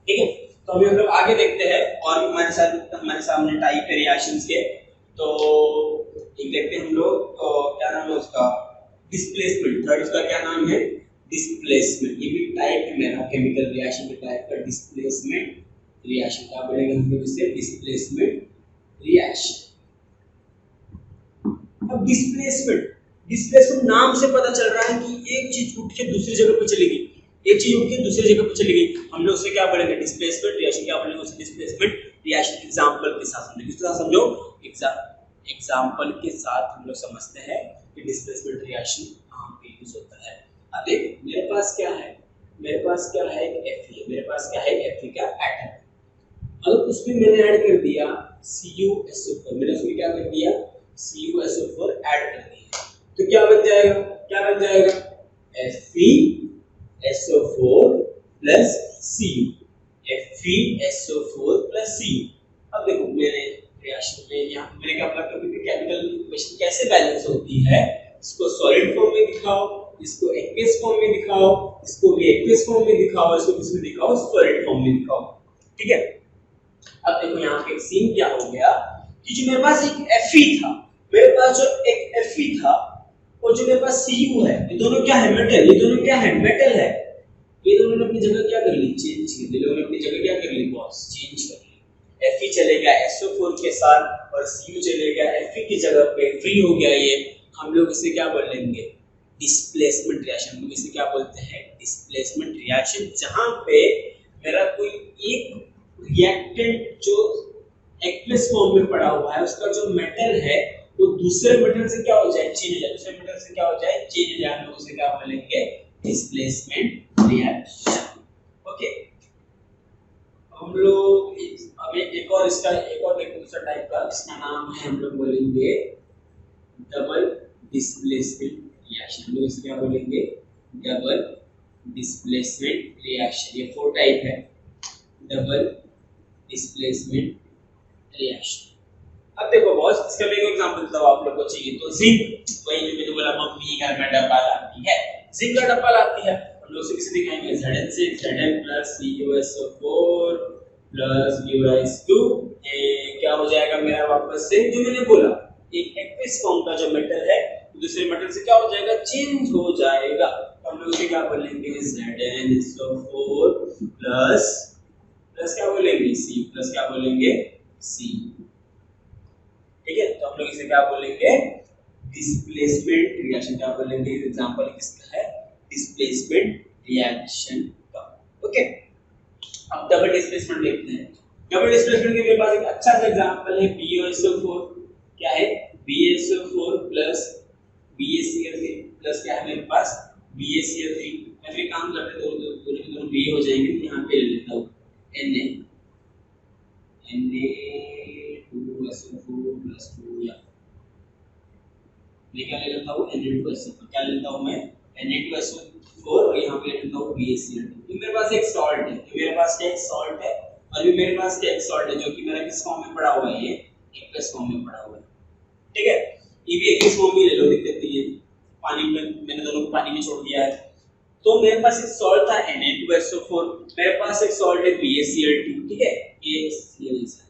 ठीक है। तो अभी हम लोग आगे देखते हैं और भी हमारे सामने टाइप है रिएक्शंस के। तो एक देखते हैं हम लोग, क्या नाम है उसका, डिस्प्लेसमेंट। थर्ड उसका क्या नाम है, डिस्प्लेसमेंट। ये भी टाइप है मेरा केमिकल रिएक्शन के टाइप का, डिस्प्लेसमेंट रिएक्शन। क्या बोलेंगे हम लोग इसे, डिस्प्लेसमेंट रिएक्शन। अब डिस्प्लेसमेंट नाम से पता चल रहा है कि एक चीज उठ के दूसरी जगह पे चली गई, एक चीज उठ के दूसरी जगह पे चली गई। हम लोग उसे क्या बोलेंगे, डिस्प्लेसमेंट रिएक्शन। क्या बोलेंगे उसे, डिस्प्लेसमेंट रिएक्शन। एग्जांपल के साथ समझो, किस तरह समझो, एग्जांपल के साथ हम लोग समझते हैं कि डिस्प्लेसमेंट रिएक्शन कहां पे यूज होता है। अब देखो मेरे पास क्या है, मेरे पास क्या है, एक Fe। मेरे पास क्या है, Fe का एटम। अब उसमें मैंने ऐड कर दिया CuSO4। मैंने उसमें क्या कर दिया, CuSO4 ऐड कर दिया। तो क्या बन जाएगा, क्या बन जाएगा, FeSO4 plus Cu, FeSO4 plus Cu। अब देखो मेरे रिएक्शन में यहाँ मैंने क्या बोला, कभी केमिकल इक्वेशन कैसे बैलेंस होती है, इसको सॉलिड फॉर्म में दिखाओ, इसको एक्वियस फॉर्म में दिखाओ, इसको भी एक्वियस फॉर्म में दिखाओ, इसको किसमें दिखाओ, सॉलिड फॉर्म में दिखाओ। ठीक है। अब देखो यहाँ पे एक सीन क्या हो गया कि जो मेरे पास एक Fe था, मेरे पास जो एक Fe था और जो मेरे पास Cu है, ये दोनों क्या है, मेटल। ये दोनों क्या है, मेटल है। ये दोनों ने अपनी जगह क्या कर ली, चेंज कर ली। लोगों ने अपनी जगह क्या कर ली, बॉस, चेंज कर ली। Fe चलेगा SO4 के साथ और Cu चलेगा Fe की जगह पे, फ्री हो गया ये। हम लोग इसे क्या बोल लेंगे, डिस्प्लेसमेंट रिएक्शन। हम लोग इसे क्या बोलते हैं, डिस्प्लेसमेंट रिएक्शन। जहां पे मेरा कोई एक रिएक्टेंट जो एक्वियस फॉर्म में पड़ा हुआ है, उसका जो मेटल है वो दूसरे मेटल से क्या हो जाए, चेंज हो जाए। दूसरे मेटल से क्या हो जाए, चेंज हो जाए। हम लोग उसे क्या बोलेंगे, डिस्प्लेसमेंट रिएक्शन। ओके। हम लोग अब एक और इसका एक और देखो दूसरा टाइप का, इसका नाम है, हम लोग बोलेंगे डबल डिस्प्लेसमेंट रिएक्शन। हम लोग इसे क्या बोलेंगे, डबल डिस्प्लेसमेंट रिएक्शन। ये 4 टाइप है, डबल डिस्प्लेसमेंट रिएक्शन। अब देखो बॉस, इसका मैं एक एग्जांपल देता हूं, आप लोगों को चाहिए तो जिंक, वही जो मैंने बोला मम्मी घर में डब्बा लाती है, जिंक का डब्बा लाती है। हम लोग उसे किसे दिखाएंगे, Zn6 Zn plus CuSO4 plus Ur2। क्या हो जाएगा मेरा वापस से, जो मैंने बोला एक एक्वियस फॉर्म का जो मेटल है दूसरे मेटल से क्या हो जाएगा, चेंज हो जाएगा। तो हम लोग उसे क्या बोलेंगे, ZnSO4 प्लस प्लस क्या बोलेंगे, C प्लस क्या बोलेंगे, C। ठीक है। तो हम लोग इसे क्या बोलेंगे, डिस्प्लेसमेंट रिएक्शन। क्या बोलेंगे, एग्जांपल किसका है, डिस्प्लेसमेंट रिएक्शन का। ओके। अब डबल डिस्प्लेसमेंट देखते हैं। डबल डिस्प्लेसमेंट के मेरे पास एक अच्छा सा एग्जांपल है, BaSO4। क्या है, BaSO4 प्लस BaCl3 प्लस क्या है मेरे पास, BaCl3। मैं फिर काम करते तो दोनों B हो जाएंगे। यहाँ पे ले लेता हूँ Na2SO4 प्लस 2, या क्या ले लेता हूँ, Na2SO4। क्या लेता हूँ मैं, Na2SO4 और यहाँ पे ले लेता हूँ BaCl2। ये मेरे पास एक सॉल्ट है, मेरे पास क्या एक सॉल्ट है, और ये मेरे पास क्या एक सॉल्ट है जो कि मेरा किस फॉर्म में पड़ा हुआ है, ये एक्वियस फॉर्म में पड़ा हुआ है। ठीक है। ये भी एक्वियस फॉर्म में ले लो, दिक्कत नहीं है, पानी में मैंने दोनों को पानी में छोड़ दिया है। तो मेरे पास एक सॉल्ट था Na2SO4, मेरे पास एक सॉल्ट है BaCl2। ठीक है, ये Cl है।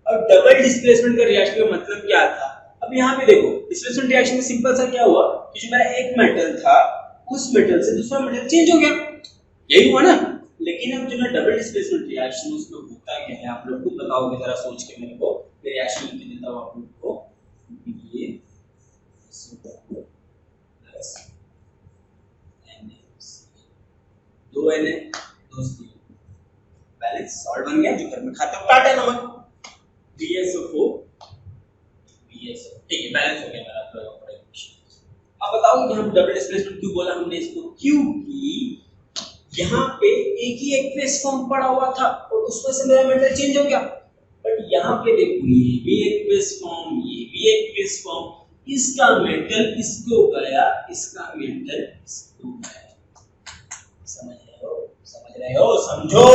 अब डबल डिस्प्लेसमेंट का रिएक्शन का मतलब क्या था, अब यहाँ पे देखो डिस्प्लेसमेंट रिएक्शन में सिंपल सा क्या हुआ कि जो मेरा एक मेटल था उस मेटल से दूसरा मेटल चेंज हो गया, यही हुआ ना। लेकिन अब जो मैं डबल डिस्प्लेसमेंट रिएक्शन उसमें होता क्या है, आप लोग खुद बताओगे जरा सोच के मेरे को। मैं रिएक्शन लिख देता हूं आप लोग को, ये प्लस दो Na दो C, बैलेंस सॉल्ट बन गया। जो घर में खाते हो टाटा नमक, BaSO4 BaSO। ठीक है, बैलेंस हो गया मेरा पूरा इक्वेशन। अब बताओ कि हम डबल डिस्प्लेसमेंट क्यों बोला हमने इसको, क्योंकि यहाँ पे एक ही एक्वियस फॉर्म पड़ा हुआ था और उसमें से मेरा मेटल चेंज हो गया। बट यहाँ पे देखो ये भी एक्वियस फॉर्म, ये भी एक्वियस फॉर्म, इसका मेटल इसको गया, इसका मेटल इसको गया। समझ रहे हो, समझो।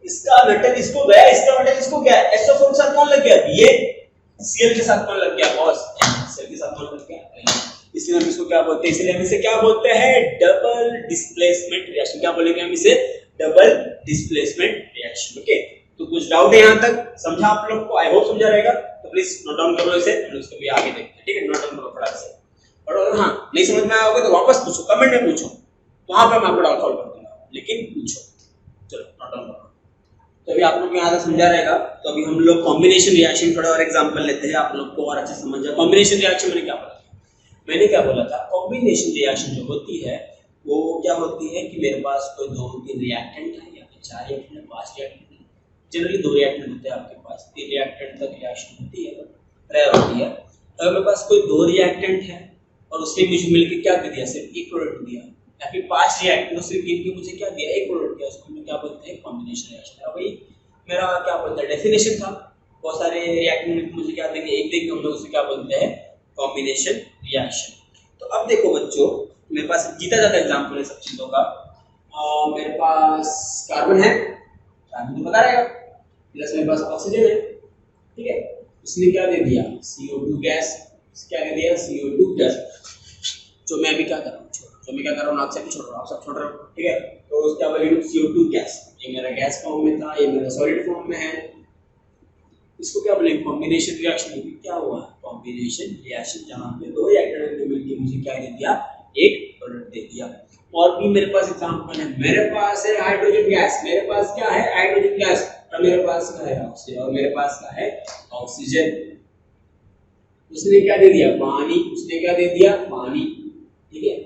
इसका मेटल इसको गया, इसका मेटल इसको गया। SO4 के साथ कौन लग गया, BaCl के साथ कौन लग गया बॉस, Cl के साथ कौन लग गया। इसलिए हम इसको क्या बोलते हैं, इसलिए हम इसे क्या बोलते हैं, डबल डिस्प्लेसमेंट रिएक्शन। क्या बोलेंगे हम इसे, डबल डिस्प्लेसमेंट रिएक्शन। ओके, तो कुछ डाउट है यहाँ तक? समझा आप लोग को? आई होप समझा रहेगा। तो प्लीज नोट डाउन कर लो इसे, हम इसको भी आगे देखते हैं। ठीक है, नोट डाउन करो फटाक से। और अगर हाँ नहीं समझ में आया होगा तो वापस पूछो, कमेंट में पूछो, वहां पे मैं आपको डाउट सॉल्व कर दूंगा, लेकिन पूछो। चलो नोट डाउन करो। तो अभी आप लोग को यहाँ तक समझा रहेगा। तो अभी हम लोग कॉम्बिनेशन रिएक्शन थोड़ा और एग्जांपल लेते हैं, आप लोग को और अच्छे समझ जाए। कॉम्बिनेशन रिएक्शन मैंने क्या बोला था? कॉम्बिनेशन रिएक्शन जो होती है वो क्या होती है कि मेरे पास कोई 2-3 रिएक्टेंट है या फिर 4 रिएक्टेंट है, 5 रिएक्टेंट है। जनरली 2 रिएक्टेंट होते हैं आपके पास, 3 रिएक्टेंट तक रिएक्शन होती है, रेयर होती है। अगर मेरे पास कोई 2 रिएक्टेंट है और उसने मुझे मिलकर क्या दे दिया? सिर्फ एक प्रोडक्ट दिया, या फिर 5 रिएक्टेंट सिर्फ इनके मुझे क्या दिया? एक प्रोडक्ट दिया, उसको हम क्या बोलते हैं? Combination reaction. अब भाई मेरा क्या बोलते हैं? डेफिनेशन था, बहुत सारे रिएक्टेंट मुझे क्या देंगे? एक देंगे, हम लोग उसे क्या बोलते हैं? Combination reaction. तो अब देखो बच्चों, मेरे पास जीता जाता एग्जांपल है सब चीजों का। मेरे पास कार्बन है, कार्बन तो पता रहेगा, प्लस मेरे पास ऑक्सीजन है, ठीक है। उसने क्या दे दिया? CO2 gas. क्या दे दिया? CO2 gas. जो मैं अभी क्या कर रहा हूँ, आप सब छोड़ रहा हूँ, आप सब छोड़ रहा हूँ, ठीक है। तो क्या बोलेंगे? CO2 gas. ये मेरा गैस फॉर्म में था, ये मेरा सॉलिड फॉर्म में है। इसको क्या बोलेंगे? Combination reaction. क्या हुआ? कॉम्बिनेशन रिएक्शन, जहां पे 2 रिएक्टेंट ने मिलकर मुझे क्या दे दिया? एक प्रोडक्ट दे दिया। और भी मेरे पास एग्जांपल है, मेरे पास है हाइड्रोजन गैस। मेरे पास क्या है? Hydrogen gas. और मेरे पास क्या है? ऑक्सीजन। और मेरे पास क्या है? ऑक्सीजन। उसने क्या दे दिया? पानी। उसने क्या दे दिया? पानी, ठीक है।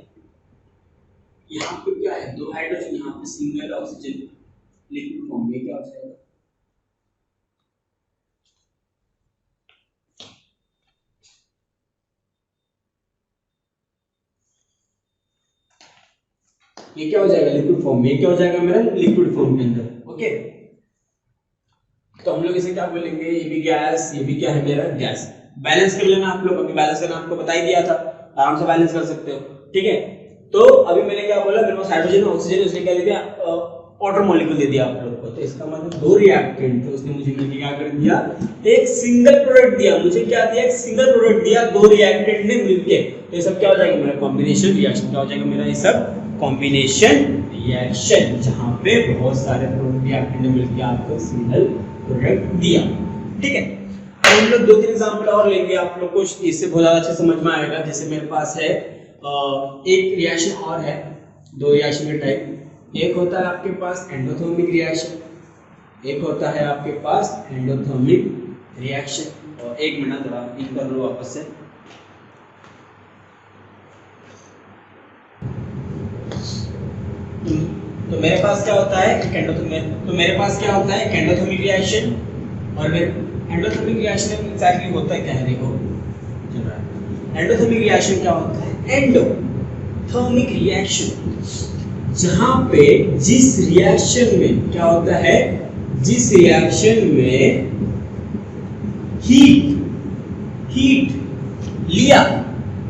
यहाँ पे क्या है? 2 हाइड्रोजन, यहाँ पे सिंगल ऑक्सीजन। लिक्विड फॉर्म में क्या हो जाएगा? ये क्या हो जाएगा? लिक्विड फॉर्म में। क्या हो जाएगा मेरा? लिक्विड फॉर्म के अंदर। ओके, तो हम लोग इसे क्या बोलेंगे? ये भी गैस, ये भी क्या है मेरा? गैस। बैलेंस कर लेना आप लोग, अभी बैलेंस करना आपको बता ही दिया था, आराम से बैलेंस कर सकते हो, ठीक है। तो अभी मैंने क्या बोला? मेरे पास हाइड्रोजन ऑक्सीजन, उसने क्या दे दिया? वाटर मॉलिक्यूल दे दिया आप लोग को। तो इसका मतलब 2 रिएक्टेंट थे, उसने मुझे मिलकर क्या कर दिया? एक सिंगल प्रोडक्ट दिया। मुझे क्या दिया? एक सिंगल प्रोडक्ट दिया 2 रिएक्टेंट ने मिलकर। तो ये सब क्या हो जाएगा मेरा? Combination reaction. क्या हो जाएगा मेरा? ये सब कॉम्बिनेशन रिएक्शन, जहां पे बहुत सारे रिएक्टेंट ने मिलकर आपको सिंगल प्रोडक्ट दिया, ठीक है। हम लोग 2-3 एग्जांपल और लेंगे, आप लोग को इससे बहुत ज्यादा अच्छे समझ में आएगा। जैसे मेरे पास है एक रिएक्शन और है, 2 रिएक्शन के टाइप। एक होता है आपके पास एंडोथर्मिक रिएक्शन, एक होता है आपके पास एंडोथर्मिक रिएक्शन। और एक मिनट जरा इन कर लो वापस से। तो मेरे पास क्या होता है? Endothermic reaction. और एंडोथर्मिक रिएक्शन में एग्जैक्टली होता है क्या है? देखो चल रहा है। एंडोथर्मिक रिएक्शन क्या होता है? एंडोथर्मिक रिएक्शन, जहां पे जिस रिएक्शन में क्या होता है? जिस रिएक्शन में हीट लिया,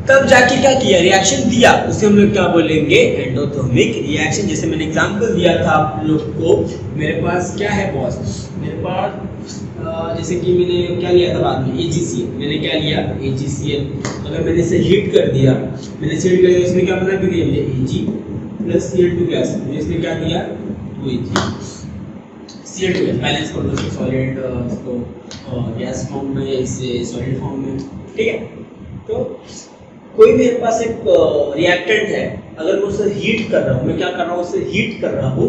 तब जाके क्या किया? रिएक्शन दिया, उसे हम लोग क्या बोलेंगे? Endothermic reaction. जैसे मैंने एग्जांपल दिया था आप लोग को, मेरे पास क्या है बॉस? मेरे पास जैसे कि मैंने क्या लिया था बाद में? AgCl। मैंने क्या लिया? AgCl। अगर मैंने इसे हीट कर दिया, इसमें क्या बना दिया? मुझे Ag प्लस Cl2 गैस। इसने क्या दिया? 2Ag Cl2 gas. बैलेंस कर दो सॉलिड, इसको गैस फॉर्म में, इसे सॉलिड फॉर्म में, ठीक है। तो कोई मेरे पास एक रिएक्टेंट है, अगर मैं उसे हीट कर रहा हूँ, मैं क्या कर रहा हूँ? उसे हीट कर रहा हूँ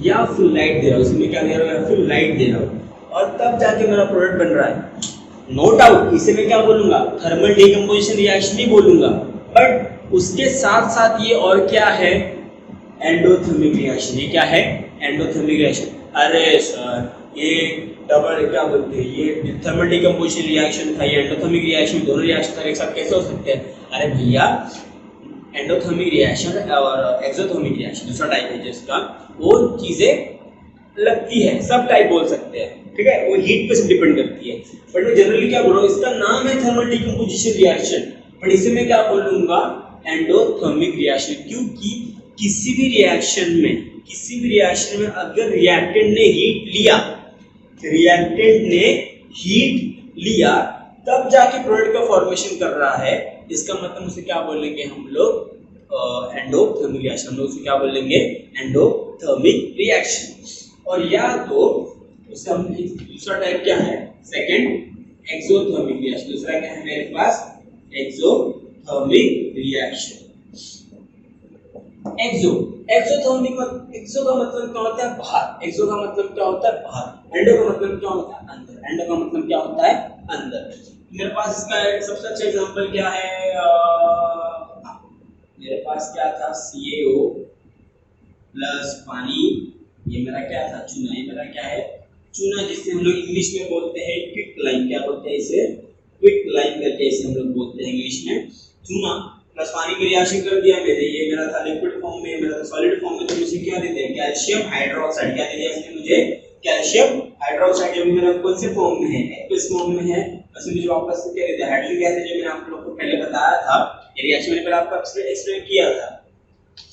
या फुल लाइट दे रहा हूँ, उसमें क्या दे रहा हूँ? फुल लाइट दे रहा हूँ, और तब जाके मेरा प्रोडक्ट बन रहा है। नो डाउट इसे मैं क्या बोलूंगा? थर्मल डिकम्पोजिशन रिएक्शन ही बोलूंगा। बट उसके साथ साथ ये और क्या है? Endothermic reaction. ये क्या है? Endothermic reaction. अरे सर, ये डबल क्या बोलते हैं? ये थर्मल डिकम्पोजिशन रिएक्शन था, ये एंडोथर्मिक रिएक्शन, दोनों रिएक्शन एक साथ कैसे हो सकते हैं? अरे भैया, एंडोथर्मिक रिएक्शन और एक्सोथर्मिक रिएक्शन दूसरा टाइप है जिसका, वो चीजें लगती है, सब टाइप बोल सकते हैं, ठीक है। वो हीट पे से डिपेंड करती है। बट मैं जनरली क्या बोल रहा हूँ? इसका नाम है थर्मल डिकम्पोजिशन रिएक्शन, बट इसे मैं क्या बोलूंगा? Endothermic reaction. क्योंकि किसी भी रिएक्शन में अगर रिएक्टेंट ने हीट लिया, तब जाके प्रोडक्ट का फॉर्मेशन कर रहा है, इसका मतलब उसे क्या बोलेंगे हम लोग? Endothermic reaction. हम लोग उसे क्या बोलेंगे? Endothermic reaction. और या तो उसे हम दूसरा टाइप क्या है, सेकंड एक्सोथर्मिक रिएक्शन। दूसरा क्या है मेरे पास, एक्सोथर्मिक रिएक्शन। एक्सो का मतलब क्या होता है, बाहर। एक्सो का मतलब क्या होता है, बाहर। एंडो का मतलब क्या होता है, अंदर। एंडो का मतलब क्या होता है, अंदर। मेरे पास इसका सबसे अच्छा एग्जांपल क्या है, मेरे पास क्या था, CaO प्लस पानी, ये मेरा क्या था, चूना। ये मेरा क्या है, चूना, जिससे हम लोग इंग्लिश में बोलते हैं क्विकलाइम। क्या बोलते हैं इसे, क्विकलाइम करके इसे हम लोग बोलते हैं इंग्लिश में। चूना प्लस पानी में रिएक्शन कर दिया मैंने, ये मेरा था लिक्विड फॉर्म में, मेरा था सॉलिड फॉर्म में, तो मुझे क्या दे दिया, कैल्शियम हाइड्रोक्साइड। क्या दे दिया इसने मुझे, कैल्शियम हाइड्रोक्साइड। जो मेरा कौन से फॉर्म में है, एक्वस फॉर्म में है। उसने मुझे वापस से क्या दे दिया, हाइड्रोजन गैस है, जो मैंने आप लोगों को पहले बताया था, ये रिएक्शन मैंने पहले आपको एक्सप्लेन किया था।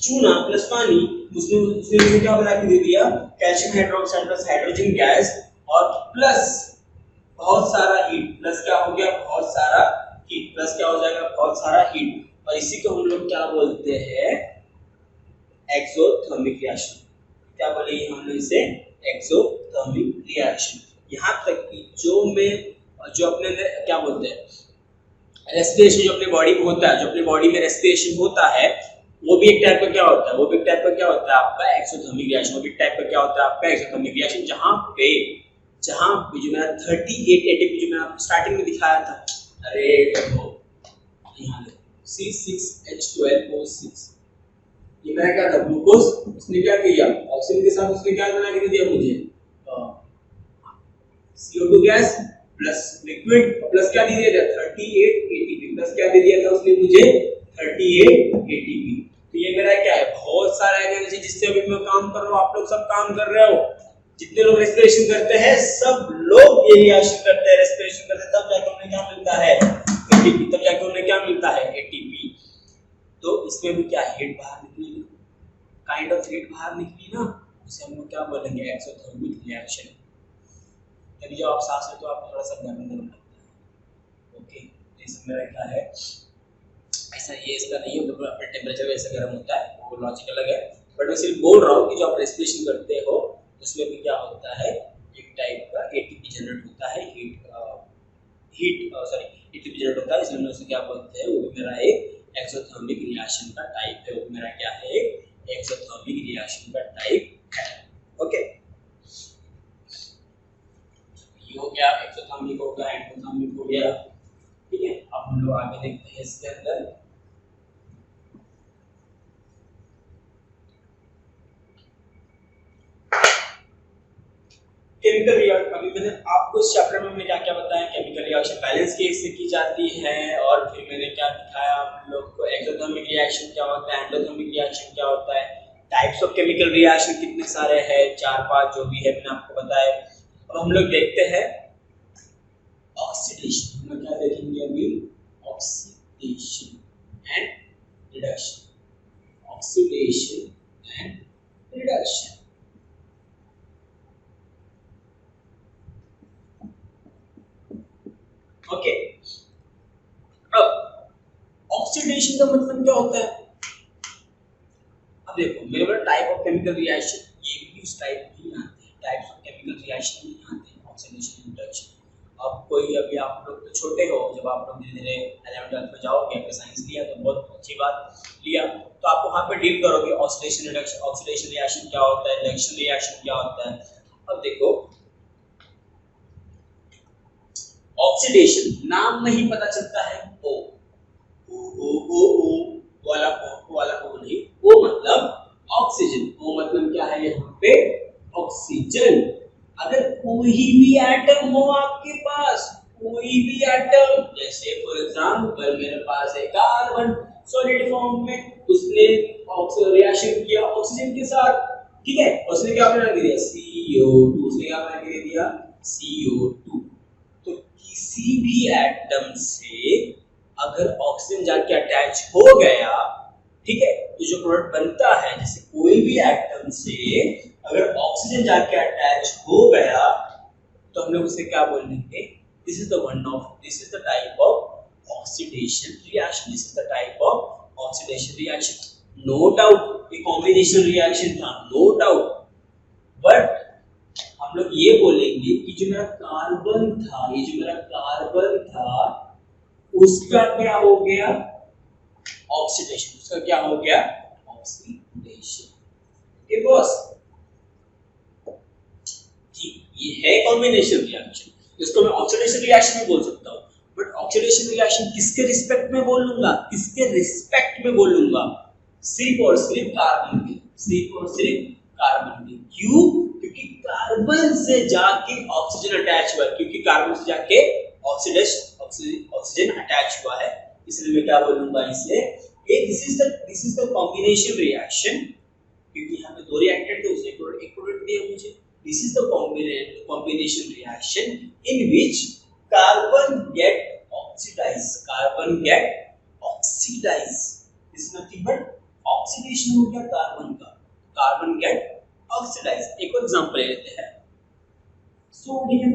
चूना प्लस पानी, उसने मुझे क्या बना के दे दिया, calcium hydroxide plus hydrogen gas और प्लस बहुत सारा हीट। प्लस क्या हो गया, बहुत सारा हीट। प्लस क्या हो जाएगा, बहुत सारा हीट। और इसी को हम लोग क्या बोलते हैं, एक्सोथर्मिक रिएक्शन। क्या बोलेंगे हम लोग इसे, एक्सोथर्मिक रिएक्शन। यहाँ तक कि जो अपने अंदर क्या बोलते हैं, रेस्पिरेशन जो अपने बॉडी में होता है, जो अपने बॉडी में रेस्पिरेशन होता है, वो भी एक टाइप का क्या होता है, वो भी एक टाइप का क्या होता है आपका एक्सोथर्मिक रिएक्शन। वो भी एक टाइप का क्या होता है आपका एक्सोथर्मिक रिएक्शन। जहाँ पे जो मेरा 38 एटीपी जो मैंने आपको स्टार्टिंग में दिखाया था, अरे देखो यहाँ C6H12O6, ये मेरा क्या था, ग्लूकोज। उसने क्या किया, ऑक्सीजन के साथ उसने क्या बना के दिया मुझे, CO2 gas plus liquid plus क्या दे दिया था, 38 एटीपी। प्लस क्या दे दिया था उसने मुझे, 38 एटीपी। तो ये मेरा क्या है, बहुत सारा एनर्जी, जिससे अभी मैं काम कर रहा हूँ, आप लोग सब काम कर रहे हो। जितने लोग रेस्पिरेशन करते हैं, सब लोग ये रिएक्शन करते हैं, रेस्पिरेशन करते हैं, तब जाके उन्हें क्या मिलता है, एटीपी। तब जाके उन्हें क्या मिलता है, एटीपी। तो इसमें भी क्या, हीट बाहर निकलेगी, काइंड ऑफ हीट बाहर निकली ना, उसे हम लोग क्या बोलेंगे, एक्सोथर्मिक रिएक्शन। तभी जब आप सांस लेते हो आपको थोड़ा सा गर्म गर्म लगता है। ओके, इसमें मेरा क्या है, ऐसा ये इसका नहीं है, मतलब अपने टेम्परेचर वैसे गर्म होता है, वो लॉजिक अलग है। बट मैं सिर्फ बोल रहा हूँ कि जो आप रेस्पिरेशन करते हो, उसमें भी क्या होता है, एक टाइप का एटीपी जनरेट होता है, एटीपी जनरेट होता है। इसलिए उसे क्या बोलते हैं, वो भी मेरा एक एक्सोथर्मिक रिएक्शन का टाइप है। वो मेरा क्या है, एक एक्सोथर्मिक रिएक्शन का टाइप है। ओके, ये हो गया, एक्सोथर्मिक हो गया, एंडोथर्मिक हो गया। ठीक है, अब हम लोग आगे देखते हैं इसके अंदर। केमिकल रिएक्शन, अभी मैंने आपको इस चैप्टर में मैंने क्या क्या बताया, केमिकल रिएक्शन बैलेंस केस से की जाती है, और फिर मैंने क्या दिखाया आप लोग को, एक्सोथर्मिक रिएक्शन क्या होता है, एंडोथर्मिक रिएक्शन क्या होता है, टाइप्स ऑफ केमिकल रिएक्शन कितने सारे हैं, 4-5 जो भी है मैंने आपको बताया। अब हम लोग देखते हैं ऑक्सीडेशन। हम लोग क्या देखेंगे अभी, oxidation and reduction. Oxidation and reduction. Okay, अब ऑक्सीडेशन का मतलब क्या होता है। अब देखो मेरे पास टाइप ऑफ केमिकल रिएक्शन, ये भी उस टाइप नहीं आते हैं, टाइप्स ऑफ केमिकल रिएक्शन नहीं आते हैं, ऑक्सीडेशन रिडक्शन। अब कोई, अभी आप लोग तो छोटे हो, जब आप लोग धीरे धीरे 11th-12th में जाओगे, आपने साइंस लिया तो बहुत अच्छी बात लिया, तो आप वहाँ पे डील करोगे ऑक्सीडेशन रिडक्शन, ऑक्सीडेशन रिएक्शन क्या होता है, रिडक्शन रिएक्शन क्या होता है। अब देखो ऑक्सीडेशन नाम में ही पता चलता है, ओ वाला ओ नहीं, ओ मतलब ऑक्सीजन। ओ मतलब क्या है यहाँ पे, ऑक्सीजन। अगर कोई भी एटम हो आपके पास, कोई भी एटम, जैसे फॉर एग्जांपल मेरे पास है कार्बन सॉलिड फॉर्म में, उसने रिएक्शन किया ऑक्सीजन के साथ, ठीक है, उसने क्या बना के दिया, CO2। उसने क्या बना के दिया, CO2। तो किसी भी एटम से अगर ऑक्सीजन जाके अटैच हो गया, ठीक है, तो जो प्रोडक्ट बनता है, जैसे कोई भी एटम से अगर ऑक्सीजन जाके अटैच हो गया, तो हम लोग उसे क्या बोलेंगे, this is the type of oxidation reaction. This is the type of oxidation reaction. No doubt ये कॉम्बिनेशन रिएक्शन था, नो डाउट, बट हम लोग ये बोलेंगे कि जो मेरा कार्बन था, ये जो मेरा कार्बन था उसका क्या हो गया, ऑक्सीडेशन। उसका क्या हो गया, ऑक्सीडेशन। ओके बॉस, ये है कॉम्बिनेशन रिएक्शन, इसको मैं ऑक्सीडेशन रिएक्शन भी बोल सकता हूँ। बट ऑक्सीडेशन रिएक्शन किसके रिस्पेक्ट में बोलूंगा, किसके रिस्पेक्ट में बोलूंगा, सिर्फ और सिर्फ कार्बन के, सिर्फ और सिर्फ कार्बन के। क्यों, क्योंकि कार्बन से जाके ऑक्सीजन अटैच हुआ है, क्योंकि कार्बन से जाके ऑक्सीजन अटैच हुआ है, इसलिए मैं क्या बोलूंगा इसे, this is the combination reaction. क्योंकि यहाँ पे दो रिएक्टेंट थे, उसने एक प्रोडक्ट दिया मुझे। This is the combination reaction in which carbon get oxidise, carbon get oxidise, this is nothing but oxidation हो गया कार्बन का, कार्बन गेट ऑक्सीडाइज। एक और एग्जांपल लेते हैं, सोडियम।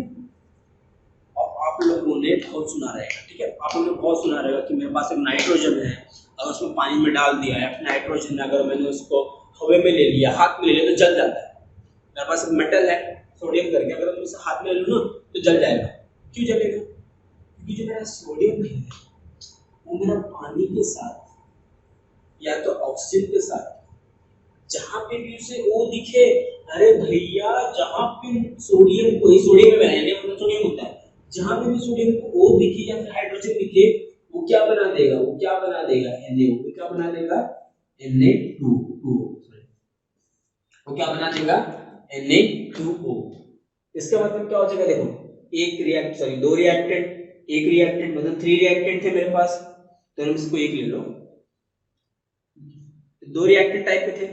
अब आप लोगों ने बहुत सुना रहेगा, ठीक है, आप लोगों ने बहुत सुना रहेगा कि मेरे पास एक नाइट्रोजन है, अगर उसमें पानी में डाल दिया है, नाइट्रोजन अगर मैंने उसको हवा में ले लिया, हाथ में ले लिया तो जल जाता है। मेरे पास एक मेटल है सोडियम करके, अगर मैं उसे हाथ में ले लूँ ना तो जल जाएगा। क्यों जलेगा, क्योंकि जो मेरा सोडियम है वो मेरा पानी के साथ या तो ऑक्सीजन के साथ, जहां पे भी उसे O दिखे, अरे भैया जहां पे सोडियम को, सोडियम में मतलब सोडियम होता है, जहां पे भी सोडियम को O दिखे या फिर हाइड्रोजन दिखे, वो क्या बना देगा, वो क्या बना देगा, Na, वो क्या बना देगा, Na2O, वो क्या बना देगा, Na2O। इसका मतलब क्या हो जाएगा, देखो दो रिएक्टेंट, एक रिएक्टेंट मतलब 3 रिएक्टेंट थे मेरे पास, तो हम इसको एक ले लो, दो रिएक्टेंट टाइप के थे,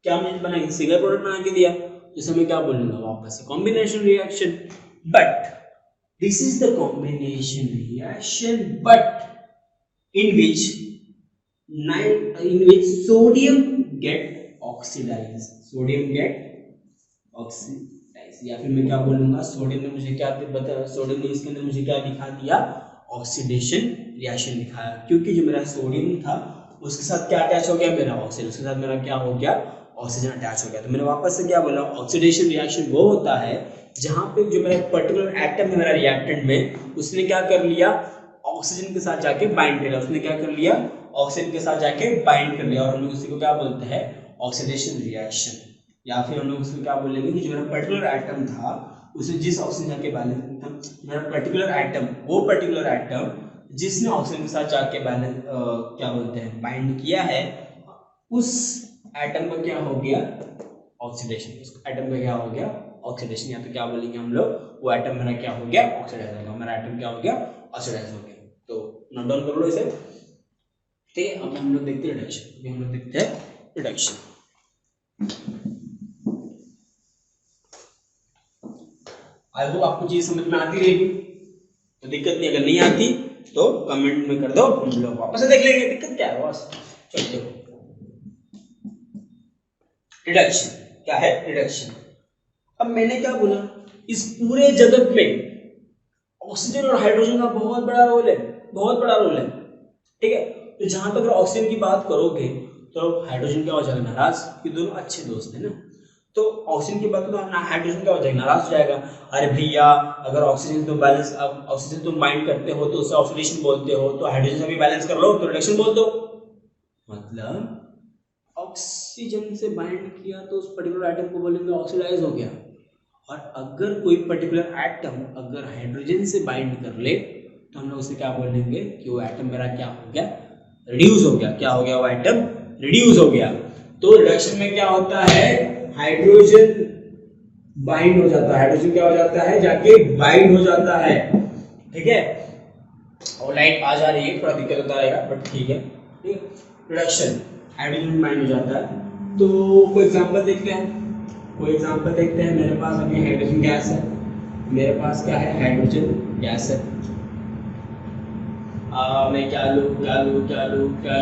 क्या हमने बनाया, सिंगल प्रोडक्ट बना के दिया, जिसे मैं क्या बोलूंगा वापस से combination reaction. But this is the combination reaction but in which sodium get oxidise, sodium get oxidise, या फिर मैं क्या बोलूंगा, सोडियम ने मुझे क्या बता, सोडियम ने इसके अंदर मुझे क्या दिखा दिया, ऑक्सीडेशन रिएक्शन दिखाया, क्योंकि जो मेरा सोडियम था उसके साथ क्या अटैच हो गया, मेरा ऑक्सीजन, उसके साथ मेरा क्या हो गया, ऑक्सीजन अटैच हो गया। तो मैंने वापस से क्या बोला, ऑक्सीडेशन रिएक्शन वो होता है जहां पे जो मेरा पर्टिकुलर एटम है मेरा रिएक्टेंट में, उसने क्या कर लिया, ऑक्सीजन के साथ जाके बाइंड कर लिया, उसने क्या कर लिया, ऑक्सीजन के साथ जाके बाइंड कर लिया, और हम लोग उसी को क्या बोलते हैं, ऑक्सीडेशन रिएक्शन। या फिर हम लोग उसको क्या बोलेंगे कि जो मेरा पर्टिकुलर एटम था उसे जिस ऑक्सीजन जाके बैलेंस, मेरा पर्टिकुलर एटम, वो पर्टिकुलर एटम जिसने ऑक्सीजन के साथ जाके बैलेंस क्या बोलते हैं, बाइंड किया है, उस एटम का क्या हो गया, ऑक्सीडेशन, उस एटम का क्या हो गया, ऑक्सीडेशन, या तो क्या बोलेंगे हम लोग, वो एटम मेरा क्या हो गया, ऑक्सीडाइज हो गया, मेरा एटम क्या हो गया, ऑक्सीडाइज हो गया। तो नोट डाउन कर लो इसे, ठीक है। अब हम लोग देखते हैं रिडक्शन, अभी हम लोग देखते हैं रिडक्शन। आई होप आपको चीज समझ में आती रहेगी, तो दिक्कत नहीं, अगर नहीं आती तो कमेंट में कर दो, हम लोग वापस से देख लेंगे, दिक्कत क्या है बॉस। चलो रिडक्शन क्या है, रिडक्शन। अब मैंने क्या बोला, इस पूरे जगत में ऑक्सीजन और हाइड्रोजन का बहुत बड़ा रोल है, बहुत बड़ा रोल है, ठीक है। तो जहां तक ऑक्सीजन की बात करोगे तो हाइड्रोजन क्या हो जाएगा, नाराज, कि दोनों अच्छे दोस्त है ना। तो ऑक्सीजन की बात करो, हाइड्रोजन क्या हो जाएगा, नाराज हो जाएगा, अरे भैया अगर ऑक्सीजन तुम बैलेंस, अब ऑक्सीजन तुम बाइंड करते हो तो उसे ऑक्सीडेशन बोलते हो, तो हाइड्रोजन से भी बैलेंस कर लो तो रिडक्शन बोल दो। मतलब ऑक्सीजन से बाइंड किया तो उस पर्टिकुलर आइटम को बोलेंगे ऑक्सीडाइज हो गया, और अगर कोई पर्टिकुलर एटम अगर हाइड्रोजन से बाइंड कर ले तो हम लोग उसे क्या बोलेंगे कि वो एटम मेरा क्या हो गया, रिड्यूस हो गया। क्या हो गया, वो एटम रिड्यूस हो गया। तो रिडक्शन में क्या होता है, हाइड्रोजन बाइंड हो जाता है, हाइड्रोजन क्या हो जाता है, जाके बाइंड हो जाता है, ठीक है। और लाइट आ जा रही है, थोड़ा दिक्कत होता रहेगा बट ठीक है, ठीक है। रिडक्शन हाइड्रोजन बाइंड हो जाता है। तो कोई एग्जांपल देखते हैं, मेरे पास अभी हाइड्रोजन गैस है, मेरे पास क्या है, हाइड्रोजन गैस है। मैं क्या लूँ, हाँ चलो ठीक है।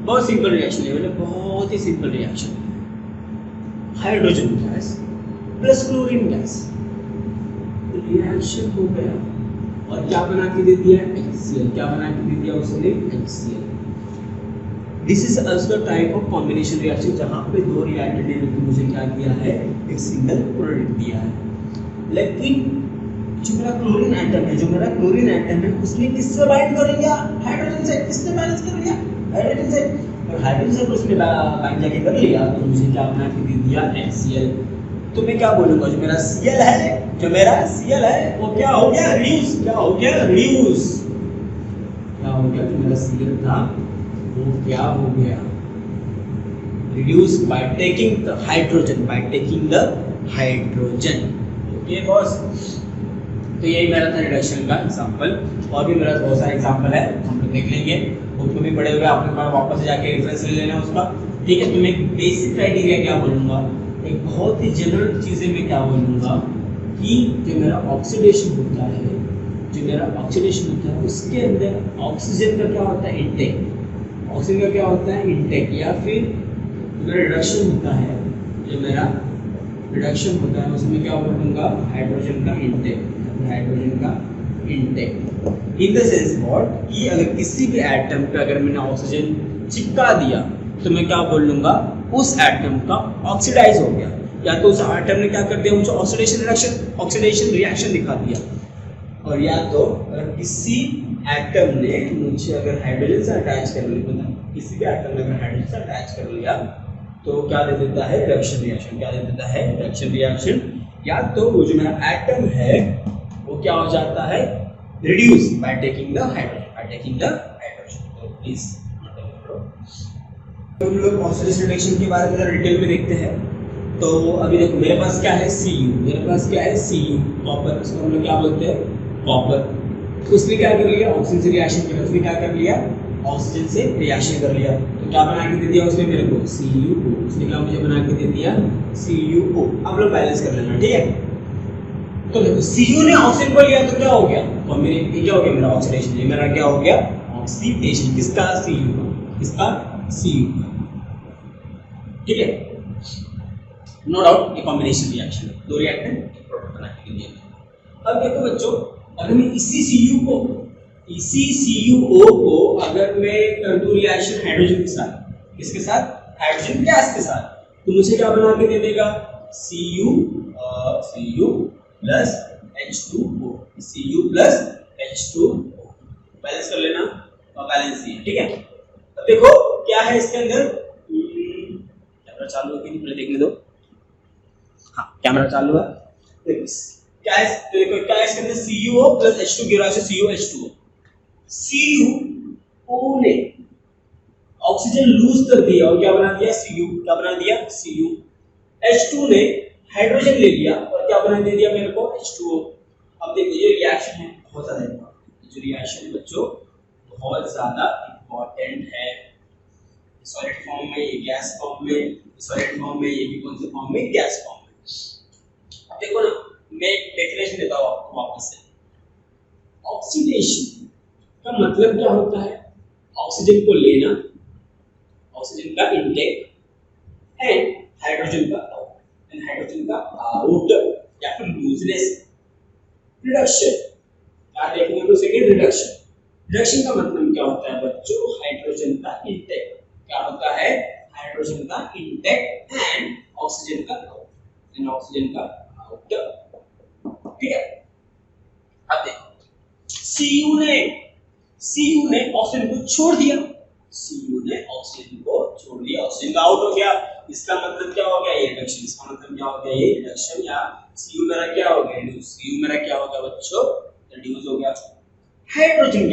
बहुत सिंपल रिएक्शन है, मतलब बहुत ही simple reaction. Hydrogen gas plus chlorine gas, reaction हो गया और क्या बना के दे दिया HCl, क्या बना के दे दिया उसने HCl। This is also type of combination reaction जहाँ पे दो रिएक्टेड ने मुझे क्या किया है, एक सिंगल प्रोडक्ट दिया है। लेकिन जो मेरा क्लोरीन एटम है, जो मेरा क्लोरीन एटम है उसने किससे बाइंड कर लिया, हाइड्रोजन से। किसने बैलेंस कर लिया, हाइड्रोजन से। और हाइड्रोजन से उसने बाइंड जाके कर लिया तो मुझे क्या बना के दे दिया HCl। तो मैं क्या बोलूंगा, जो मेरा Cl है, जो मेरा Cl है वो क्या हो गया, रिड्यूस। क्या हो गया, रिड्यूस। क्या हो गया, जो मेरा Cl था वो क्या हो गया, reduce by taking the hydrogen, by taking the hydrogen. Okay boss, तो यही मेरा था रिडक्शन का एग्जांपल। और भी मेरा बहुत सारा एग्जांपल है, हम लोग देख लेंगे, बुक में भी पढ़े हुए, आपने वापस से जाके रेफरेंस ले लेना उसका। ठीक है, तो मैं बेसिक क्राइटेरिया क्या बोलूँगा, एक बहुत ही जनरल चीज़ें मैं क्या बोलूँगा कि जो मेरा ऑक्सीडेशन होता है, जो मेरा ऑक्सीडेशन होता है उसके अंदर ऑक्सीजन का क्या होता है, इनटेक। ऑक्सीजन का क्या होता है, इनटेक। या फिर मेरा रिडक्शन होता है, जो मेरा रिडक्शन होता है उसमें क्या बोलूँगा, हाइड्रोजन का इनटेक, हाइड्रोजन का intake. In the sense what, कि अगर किसी भी एटम पे अगर मैंने ऑक्सीजन चिपका दिया तो मैं क्या बोल लूँगा, उस एटम का ऑक्सीडाइज हो गया, या तो उस एटम ने क्या कर दिया, मुझे ऑक्सीडेशन रिएक्शन दिखा दिया। और या तो अगर किसी एटम ने मुझे अगर हाइड्रोजन से अटैच कर लिया, मतलब किसी भी एटम ने अगर हाइड्रोजन से अटैच कर लिया तो क्या दे देता है, रिडक्शन रिएक्शन। क्या दे देता है, रिडक्शन रिएक्शन। या तो वो जो मेरा एटम है वो क्या हो जाता है, reduce by taking the hydrogen, by taking the hydrogen. तो प्लीज हम लोग ऑक्सीडेशन रिडक्शन के बारे में जरा डिटेल में देखते हैं। तो अभी देखो मेरे पास क्या है, Cu, मेरे पास क्या है Cu, कॉपर, इसको हम लोग क्या बोलते हैं, कॉपर। उसने क्या कर लिया, ऑक्सीजन से रिएक्शन किया, उसने क्या कर लिया, ऑक्सीजन से रिएक्शन कर लिया, तो क्या बना के दे दिया उसने मेरे को, CuO। उसने क्या मुझे बना के दे दिया, CuO। अब लोग बैलेंस कर लेना, ठीक है। तो देखो Cu ने ऑक्सीजन को लिया तो क्या हो गया, तो मेरे ये क्या हो गया, मेरा ऑक्सीडेशन। ये मेरा क्या हो गया, ऑक्सीडेशन। किसका, Cu का, किसका, Cu का। ठीक है, नो डाउट ये कॉम्बिनेशन रिएक्शन है, दो रिएक्टेंट एक प्रोडक्ट बना के दिया। अब देखो बच्चों, अगर मैं इसी CuO को अगर मैं कर दूं रिएक्शन हाइड्रोजन के साथ, किसके साथ, हाइड्रोजन गैस के साथ, तो मुझे क्या बना के दे देगा, Cu plus H2O, Cu plus H2O। Balance कर लेना, और बैलेंस ही है, ठीक है। अब देखो क्या है इसके अंदर, कैमरा चालू है कि नहीं पहले देखने दो। हाँ, कैमरा चालू है। देखो क्या है, देखो क्या है इसके अंदर, CuO प्लस H2 गिरा है, CuH2O। CuO ने ऑक्सीजन लूज कर दिया और क्या बना दिया, Cu। क्या बना दिया, Cu। H2 ने हाइड्रोजन ले लिया और क्या बना दे दिया मेरे को, H2O। अब देखो ये रिएक्शन है बहुत ज्यादा इंपॉर्टेंट, जो रिएक्शन बच्चों बहुत ज्यादा इंपॉर्टेंट है। सॉलिड फॉर्म में, ये गैस फॉर्म में, सॉलिड फॉर्म में, ये भी कौन से फॉर्म में, गैस फॉर्म में। अब देखो ना, मैं एक डेफिनेशन देता हूं आपको वापस से। ऑक्सीडेशन का मतलब क्या होता है, ऑक्सीजन को लेना, ऑक्सीजन का इनटेक एंड हाइड्रोजन का आउट, एंड हाइड्रोजन का आउट या फिर लूजनेस। रिडक्शन क्या देखने को सेकंड, रिडक्शन का मतलब क्या होता है बच्चों, हाइड्रोजन का इनटेक। क्या होता है, हाइड्रोजन का इनटेक एंड ऑक्सीजन का आउट, एंड ऑक्सीजन का आउट। ठीक है, अब देखो Cu ने ऑक्सीजन को छोड़ दिया, Cu ने ऑक्सीजन को छोड़ दिया, ऑक्सीजन का आउट हो गया। इसका मतलब क्या हो गया, ये रिडक्शन। इसका मतलब क्या हो गया, ये रिडक्शन। या Cu मेरा क्या हो गया, रिड्यूस। Cu मेरा क्या हो गया बच्चों, रिड्यूस हो गया। हाइड्रोजन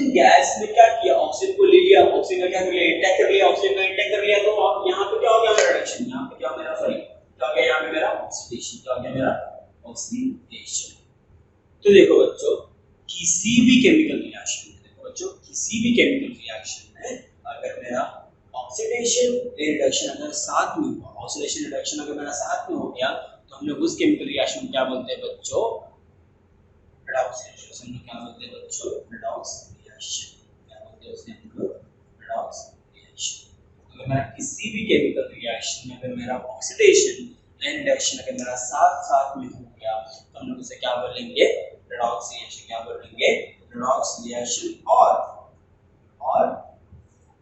गैस ने क्या किया, ऑक्सीजन को ले लिया, ऑक्सीजन का क्या कर लिया, इंटेक कर लिया, ऑक्सीजन का इंटेक कर लिया। तो अब यहाँ पे क्या हो गया मेरा रिडक्शन, यहाँ पे क्या हो मेरा, सॉरी क्या हो गया, यहाँ पे मेरा ऑक्सीडेशन। क्या हो गया मेरा, ऑक्सीडेशन। तो देखो बच्चों, किसी भी केमिकल रिएक्शन में, देखो बच्चों किसी भी केमिकल रिएक्शन में अगर मेरा ऑक्सीडेशन रिडक्शन अगर साथ में हुआ, ऑक्सीडेशन रिडक्शन अगर मेरा साथ में हो गया, तो हम लोग उस केमिकल रिएक्शन को क्या बोलते हैं बच्चों, रेडॉक्स रिएक्शन। हम लोग क्या बोलते हैं बच्चों, रेडॉक्स रिएक्शन। क्या बोलते हैं उसे हम लोग, रेडॉक्स रिएक्शन। अगर मेरा किसी भी केमिकल रिएक्शन में अगर मेरा ऑक्सीडेशन एंड रिडक्शन अगर मेरा साथ में हो गया, तो हम लोग उसे क्या बोलेंगे, रेडॉक्स रिएक्शन क्या बोलेंगे, रेडॉक्स रिएक्शन और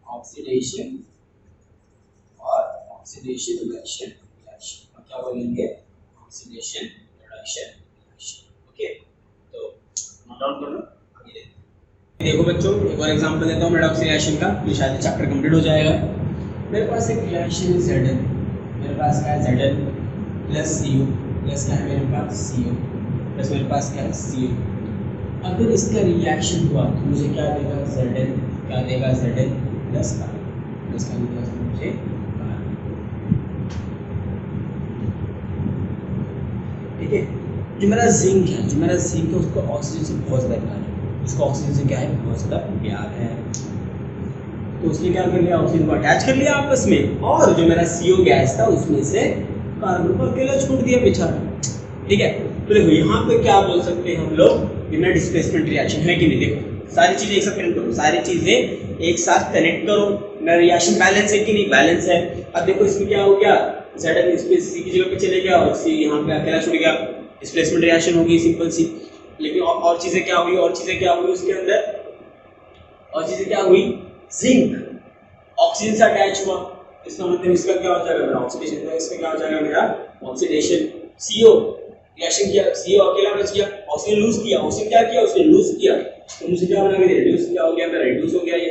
ऑक्सीडेशन रिडक्शन रिएक्शन, और क्या बोलेंगे, ऑक्सीडेशन रिडक्शन रिएक्शन। ओके, तो नोट डाउन कर लो, आगे देखते हैं। देखो बच्चों, एक और एग्जांपल देता हूं रेडॉक्स रिएक्शन का, ये शायद चैप्टर कंप्लीट हो जाएगा। मेरे पास एक रिएक्शन है Zn, मेरे पास क्या है Zn प्लस CO प्लस क्या है मेरे पास CO प्लस मेरे पास क्या है CO। अगर इसका रिएक्शन हुआ तो मुझे क्या देगा Zn, क्या देगा Zn प्लस का देगा मुझे, ठीक है। जो मेरा जिंक है उसको ऑक्सीजन से बहुत ज़्यादा प्यार है, इसको ऑक्सीजन से क्या है, बहुत ज़्यादा प्यार है, तो उसने क्या कर लिया, ऑक्सीजन को अटैच कर लिया आपस में, और जो मेरा CO गैस था उसमें से कार्बन को अकेला छोड़ दिया बेचारा, ठीक है। तो देखो यहाँ पे क्या बोल सकते हैं हम लोग, ये मेरा डिस्प्लेसमेंट रिएक्शन है कि नहीं। देखो सारी चीज़ें एक साथ कनेक्ट करो, सारी चीज़ें एक साथ कनेक्ट करो, मेरा रिएक्शन बैलेंस है कि नहीं, बैलेंस है। अब देखो इसमें क्या हो गया, Zn इस पे C की जगह पे चले गया और C यहाँ पे अकेला छूट गया, डिस्प्लेसमेंट रिएक्शन होगी सिंपल सी। लेकिन और चीज़ें क्या हुई, उसके अंदर और चीज़ें क्या हुई, जिंक ऑक्सीजन से अटैच हुआ, इसका मतलब इसका क्या हो जाएगा, मेरा ऑक्सीडेशन था, इसका क्या हो जाएगा, मेरा ऑक्सीडेशन। CO रिएक्शन किया, CO अकेला बच गया, ऑक्सीजन लूज किया, ऑक्सीजन क्या किया, उसने लूज किया, तो मुझे क्या बना के रिड्यूस, क्या हो गया, मेरा रिड्यूस हो गया ये,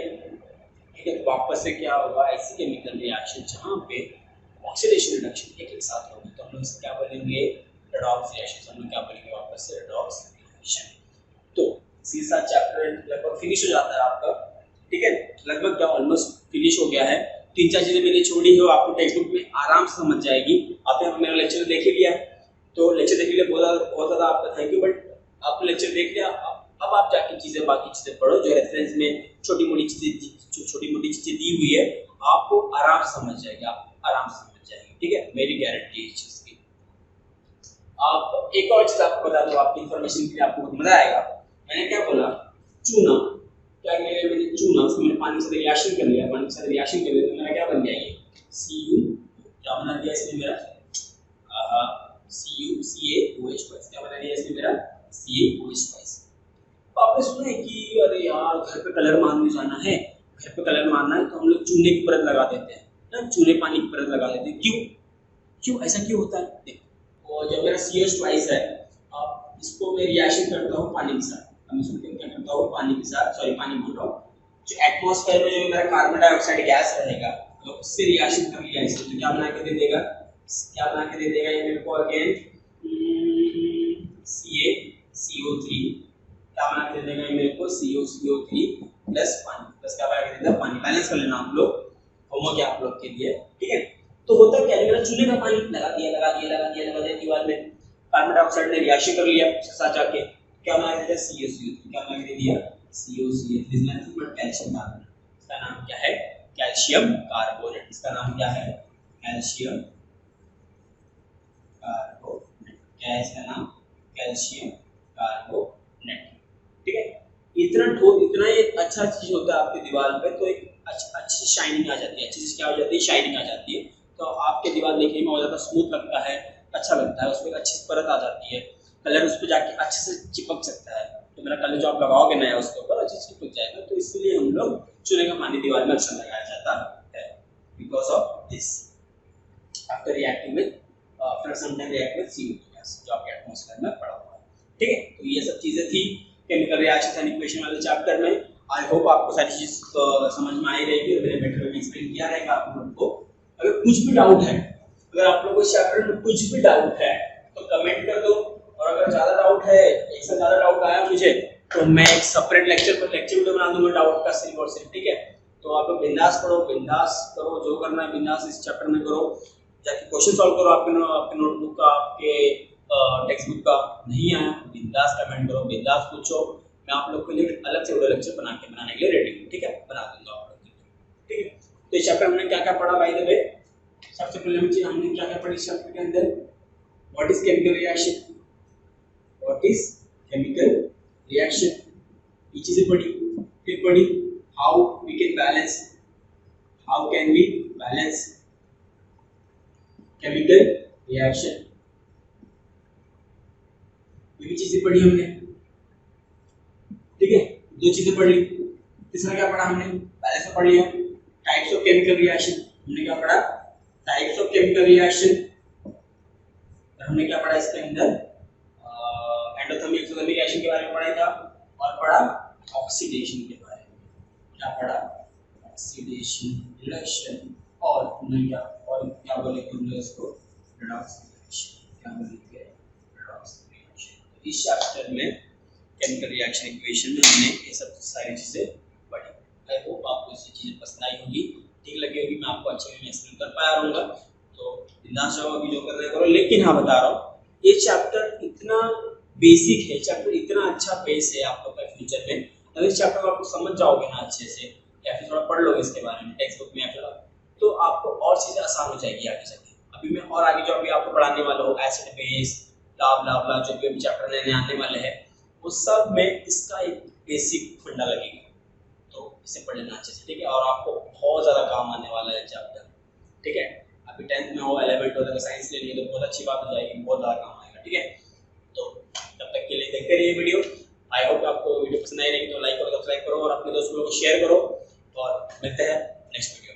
ठीक है। तो वापस से क्या होगा, ऐसी केमिकल रिएक्शन जहाँ पे ऑक्सीडेशन रिडक्शन एक साथ होगी तो हम लोग क्या बोलेंगे, रेडॉक्स रिएक्शन। हम लोग क्या बोलेंगे वापस से, रेडॉक्स रिएक्शन। तो सीधा चैप्टर लगभग फिनिश हो जाता है आपका, ठीक है, लगभग क्या ऑलमोस्ट फिनिश हो गया है। 3-4 चीजें मैंने छोड़ी है वो आपको टेक्स्ट बुक में आराम से समझ जाएगी। आपने मेरा लेक्चर देख ही लिया, तो लेक्चर देखने के लिए बहुत ज़्यादा आपका थैंक यू, बट आपने लेक्चर देख लिया, अब आप जाके बाकी चीज़ें पढ़ो, जो रेफरेंस में छोटी मोटी चीज़ें दी हुई है, आपको आराम से समझ जाएगी, आप आराम से समझ जाएंगे, ठीक है, मेरी गारंटी है इस चीज़ की। आप एक और चीज़ आपको बता दूँ, आपकी इन्फॉर्मेशन के लिए, आपको बहुत मजा आएगा। मैंने क्या बोला, चूना, क्या किया मैंने, चूना, उसको मैंने पानी से रिएक्शन कर लिया, तो मेरा क्या बन गया, ये Cu, क्या बना दिया इसने मेरा, CuCaOH+, क्या बना दिया इसने मेरा, CaOH+। तो आपने सुना है कि अरे यार घर पे कलर मारने जाना है, तो हम लोग चूने की परत लगा देते हैं ना, चूने पानी की परत लगा देते हैं, क्यों ऐसा क्यों होता है। देखो, और जब मेरा CH2 है, अब इसको मैं रिएक्शन करता हूँ पानी के साथ, क्या करता हूँ, पानी बोल रहा हूँ, जो एटमॉस्फेयर में जो मेरा कार्बन डाइऑक्साइड गैस रहेगा, तो उससे रिएक्शन कर लिया इसको, तो क्या बना के दे देगा, ये मेरे को अगेन CaCO3, क्या बना के दे देगा ये मेरे को, CO3 प्लस पानी, प्लस क्या बना के देगा, पानी। बैलेंस कर लेना आप लोग, होमवर्क है आप लोग के लिए, ठीक है। तो होता क्या है, मेरा चूल्हे का पानी लगा दिया दीवार में, कार्बन डाइऑक्साइड ने रिएक्शन कर लिया उसके साथ जाके, क्या बना के दिया, CaCO3, क्या बना के दे दिया, COCH3 is nothing but calcium carbonate. इसका नाम क्या है, कैल्शियम कार्बोनेट, इसका नाम क्या है, कैल्शियम कार्बोनेट, क्या है इसका नाम, कैल्शियम कार्बोनेट, ठीक है। इतना ये अच्छा चीज होता है आपके दीवार पे, तो एक अच्छी शाइनिंग आ जाती है, अच्छी चीज क्या हो जाती है, शाइनिंग आ जाती है, तो आपके दीवार देखने में बहुत ज़्यादा स्मूथ लगता है, अच्छा लगता है, उसमें अच्छी परत आ जाती है, कलर उस पर जाके अच्छे से चिपक सकता है, तो मेरा कलर जो आप लगाओगे नया उसके ऊपर अच्छे से चिपक जाएगा, तो इसलिए हम लोग चूल्हे का पानी दीवार में अक्सर लगाया जाता है, because of this, after reacting with CO2 gas जो आपके एटमॉस्फेयर में पड़ा हुआ है, ठीक है। तो ये सब चीजें थी केमिकल रिएक्शन एंड इक्वेशन वाले चैप्टर में। आई होप आपको सारी चीज समझ में आई रहेगी और मैंने बेटर वे में एक्सप्लेन किया रहेगा आप लोगों को। अगर कुछ भी डाउट है, अगर आप लोगों को इस चैप्टर में कुछ भी डाउट है तो कमेंट कर दो, और अगर ज्यादा डाउट है, एक से ज्यादा डाउट आया मुझे, तो मैं एक सेपरेट लेक्चर वीडियो बना दूंगा डाउट का सिर्फ और सिर्फ, ठीक है। तो आप लोग बिंदास पढ़ो, बिंदास करो, जो करना है बिंदास इस चैप्टर में करो, जाके क्वेश्चन सॉल्व करो, आपके नोटबुक का, आपके टेक्स्ट बुक का नहीं आया बिंदास कमेंट करो, बिंदास पूछो, मैं आप लोग के लिए अलग से वीडियो लेक्चर बनाने के लिए रेडी हूँ, ठीक है, बना दूंगा आप लोग के लिए, ठीक है। तो इस चैप्टर में हमने क्या क्या पढ़ा, बाय द वे सबसे पहले हमने क्या क्या पढ़ा इस चैप्टर के अंदर, व्हाट इज केमिकल रिएक्शन, ये चीजें पढ़ी, फिर पढ़ी how can we balance chemical reaction, ये भी चीजें पढ़ी हमने, दो चीजें पढ़ ली। तीसरा क्या पढ़ा हमने, पहले से पढ़ लिया टाइप्स ऑफ केमिकल रिएक्शन। हमने क्या पढ़ा, टाइप्स ऑफ केमिकल रिएक्शन। हमने क्या पढ़ा इसके अंदर, एंडोथर्मिक एक्सोथर्मिक रिएक्शन के बारे में पढ़ा था, और पढ़ा ऑक्सीडेशन के बारे में। क्या पढ़ा, ऑक्सीडेशन रिएक्शन, और हमने क्या बोले हमने इसको रेडॉक्स रिएक्शन। क्या बोले रेडॉक्स रिएक्शन। इस चैप्टर में केमिकल रिएक्शन इक्वेशन में हमने ये सब सारी चीजें पढ़ी। आई होप आपको ये चीजें पसंद आई होगी, ठीक लगी होगी, मैं आपको अच्छे में एक्सप्लेन कर पाया रहूंगा। तो बिंदास रहो, अभी जो कर रहे करो। लेकिन हाँ बता रहा हूँ, ये चैप्टर इतना बेसिक है, चैप्टर इतना अच्छा बेस है आप लोग का फ्यूचर में। अगर इस चैप्टर को आप समझ जाओगे ना अच्छे से, या फिर थोड़ा पढ़ लोगे इसके बारे में टेक्स्ट बुक में, या फिर तो आपको और चीजें आसान हो जाएगी आगे जाके। अभी मैं और आगे जो अभी आपको पढ़ाने वाला हूँ, एसिड बेस ब्ला जो भी अभी चैप्टर नए आने वाले हैं, उस सब में इसका एक बेसिक फंडा लगेगा, तो इसे पढ़ लेना अच्छे से, ठीक है। और आपको बहुत ज्यादा काम आने वाला है चैप्टर, ठीक है। अभी 10th में हो, 11th हो, अगर साइंस ले लिए तो बहुत अच्छी बात हो जाएगी, बहुत ज्यादा काम आएगा, ठीक है। तो तब तक के लिए देखते रहिए वीडियो। आई होप आपको वीडियो पसंद आई, नहीं तो लाइक करो, सब्सक्राइब करो और अपने दोस्तों को शेयर करो, और मिलते हैं नेक्स्ट वीडियो।